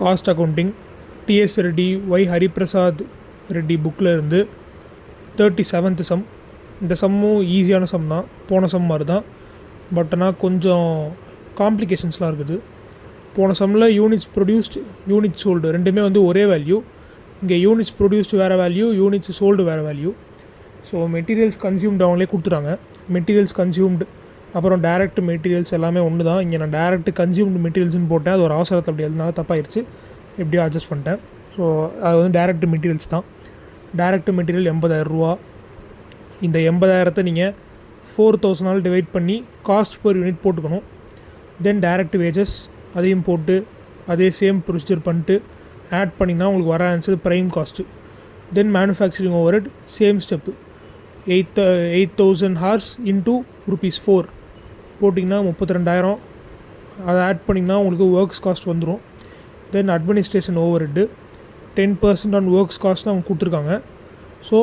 Cost accounting DS Reddy Y Hariprasad Reddy புக்கில் இருந்து 37th some. இந்த சம்மும் ஈஸியான சம் தான், போன சம் மாதிரி தான். பட் ஆனால் கொஞ்சம் காம்ப்ளிகேஷன்ஸ்லாம் இருக்குது. போன சம்மில் யூனிட்ஸ் ப்ரொடியூஸ்ட் யூனிட்ஸ் சோல்டு ரெண்டுமே வந்து ஒரே வேல்யூ. இங்கே யூனிட்ஸ் ப்ரொடியூஸ்டு வேறு வேல்யூ, யூனிட்ஸ் சோல்டு வேறு வேல்யூ. ஸோ மெட்டீரியல்ஸ் கன்சியூம்டு அவங்களே கொடுத்துட்டாங்க. மெட்டீரியல்ஸ் கன்சியூம்டு அப்புறம் டேரக்ட் மெட்டீரியல்ஸ் எல்லாமே ஒன்று தான். இங்கே நான் டேரக்ட் கன்சியூம்டு மெட்டீரியல்ஸ்னு போட்டேன், அது ஒரு அவசரத்தை அப்படி அதனால தப்பாயிருச்சு, எப்படியோ அட்ஜஸ்ட் பண்ணிட்டேன். ஸோ அது வந்து டேரக்ட் மெட்டீரியல்ஸ் தான். டேரக்ட் மெட்டீரியல் 80,000 ரூபா. இந்த 80,000 நீங்கள் 4,000 டிவைட் பண்ணி காஸ்ட் பர் யூனிட் போட்டுக்கணும். தென் டேரக்ட் வேஜஸ் அதையும் போட்டு அதே சேம் ப்ரொசீஜர் பண்ணிட்டு ஆட் பண்ணிங்கன்னா உங்களுக்கு வர answer prime cost. Then manufacturing overhead same step 8,000 hours into ₹4 போட்டிங்கன்னா 32,000. அதை ஆட் பண்ணிங்கன்னா உங்களுக்கு ஒர்க்ஸ் காஸ்ட் வந்துடும். தென் அட்மினிஸ்ட்ரேஷன் ஓவர்ஹெட்டு 10% ஆன் ஒர்க்ஸ் காஸ்ட் அவங்க கொடுத்துருக்காங்க. ஸோ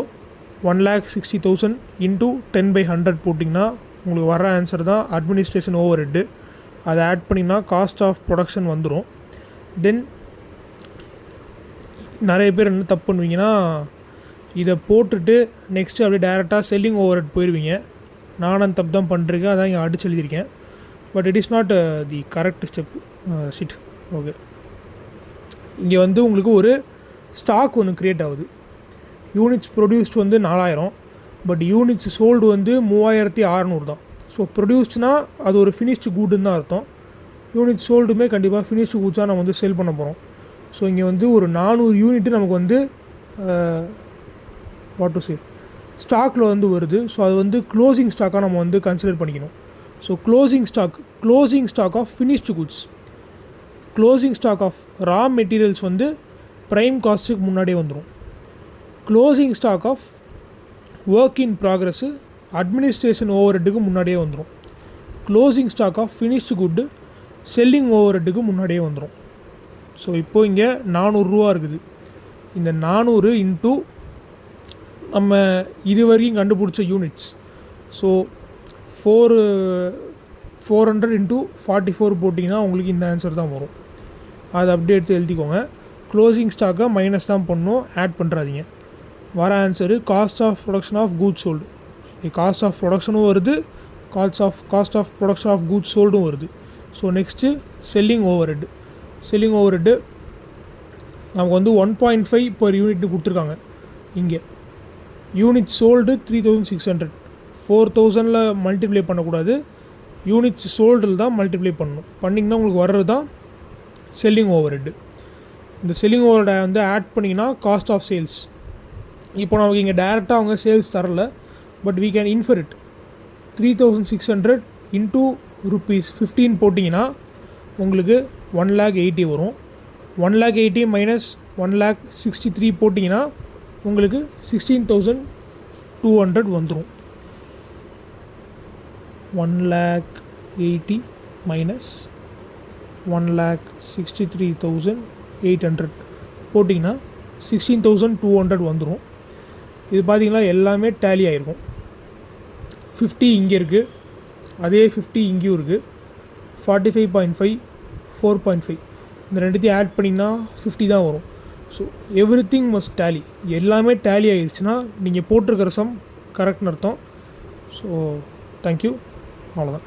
1,60,000 இன்ட்டு 10/100 போட்டிங்கன்னா உங்களுக்கு வர ஆன்சர் தான் அட்மினிஸ்ட்ரேஷன் ஓவர்ஹெட்டு. அதை ஆட் பண்ணிங்கன்னா காஸ்ட் ஆஃப் ப்ரொடக்ஷன் வந்துடும். தென் நிறைய பேர் என்ன தப்பு பண்ணுவீங்கன்னா, இதை போட்டுட்டு நெக்ஸ்ட்டு அப்படியே டேரெக்டாக செல்லிங் ஓவர்ஹெட் போயிடுவீங்க. நானும் தப்பு தான் பண்ணுறேன், அதான் இங்கே அடிச்சு எழுதியிருக்கேன். But it is not the correct step shit. Okay, இங்கே வந்து உங்களுக்கு ஒரு ஸ்டாக் ஒன்று க்ரியேட் ஆகுது. யூனிட்ஸ் ப்ரொடியூஸ்ட் வந்து 4,000, பட் யூனிட்ஸ் சோல்டு வந்து 3,600 தான். ஸோ ப்ரொடியூஸ்ட்னால் அது ஒரு ஃபினிஷ்டு கூடுன்னு தான் அர்த்தம். யூனிட் சோல்டுமே கண்டிப்பாக ஃபினிஷ்டு கூட்ஸாக நம்ம வந்து சேல் பண்ண போகிறோம். ஸோ இங்கே வந்து ஒரு 400 யூனிட்டு நமக்கு வந்து வாட் டு சே ஸ்டாக்கில் வந்து வருது. ஸோ அது வந்து க்ளோசிங் ஸ்டாக்காக நம்ம வந்து கன்சிடர் பண்ணிக்கணும். So closing stock of finished goods, closing stock of raw materials வந்து ப்ரைம் காஸ்ட்டுக்கு முன்னாடியே வந்துடும். Closing stock of work in progress administration ஓவர்ஹெட்டுக்கு முன்னாடியே வந்துடும். Closing stock of finished goods selling ஓவர்ஹெட்டுக்கு முன்னாடியே வந்துடும். ஸோ இப்போது இங்கே 400 ரூபா இருக்குது. இந்த 400 இன்ட்டு நம்ம இது வரைக்கும் கண்டுபிடிச்ச யூனிட்ஸ். ஸோ 400 இன்ட்டு 44 போட்டிங்கன்னா உங்களுக்கு இந்த ஆன்சர் தான் வரும். அதை அப்படியே எடுத்து எழுதிக்கோங்க. க்ளோசிங் ஸ்டாக்கை மைனஸ் தான் பண்ணணும், ஆட் பண்ணுறாதீங்க. வர answer cost of production of goods sold. Cost of ப்ரொடக்ஷனும் வருது, cost of production of goods சோல்டும் வருது. So next selling overhead. Selling overhead நமக்கு வந்து 1.5 per யூனிட்னு கொடுத்துருக்காங்க. இங்கே யூனிட் சோல்டு 3,600, 4,000 மல்டிப்ளை பண்ணக்கூடாது, யூனிட்ஸ் சோல்டில் தான் மல்டிப்ளை பண்ணணும். பண்ணிங்கன்னா உங்களுக்கு வர்றது தான் செல்லிங் ஓவர்ஹெட்டு. இந்த செல்லிங் ஓவர்ஹெட்டை வந்து ஆட் பண்ணிங்கன்னா காஸ்ட் ஆஃப் சேல்ஸ். இப்போ நமக்கு இங்கே டேரெக்டாக அவங்க சேல்ஸ் தரல, but we can infer it. 3,600 into ₹15 போட்டிங்கன்னா உங்களுக்கு 1,80,000 வரும். 1,80,000 மைனஸ் 1,63 போட்டிங்கன்னா உங்களுக்கு 16,200 வந்துடும். 1,80,000 மைனஸ் 1,63,800 போட்டிங்கன்னா 16,200 வந்துடும். இது பார்த்திங்கன்னா எல்லாமே டேலி ஆகிருக்கும். 50 இங்கே இருக்குது, அதே 50 இங்கேயும் இருக்குது. 45.5 4.5 இந்த ரெண்டுத்தையும் ஆட் பண்ணிங்கன்னா 50 தான் வரும். So everything must tally. எல்லாமே டேலி ஆகிடுச்சுன்னா நீங்கள் போட்டிருக்கிற சம் கரெக்ட்னு அர்த்தம். ஸோ தேங்க்யூ, அவ்வளோதான்.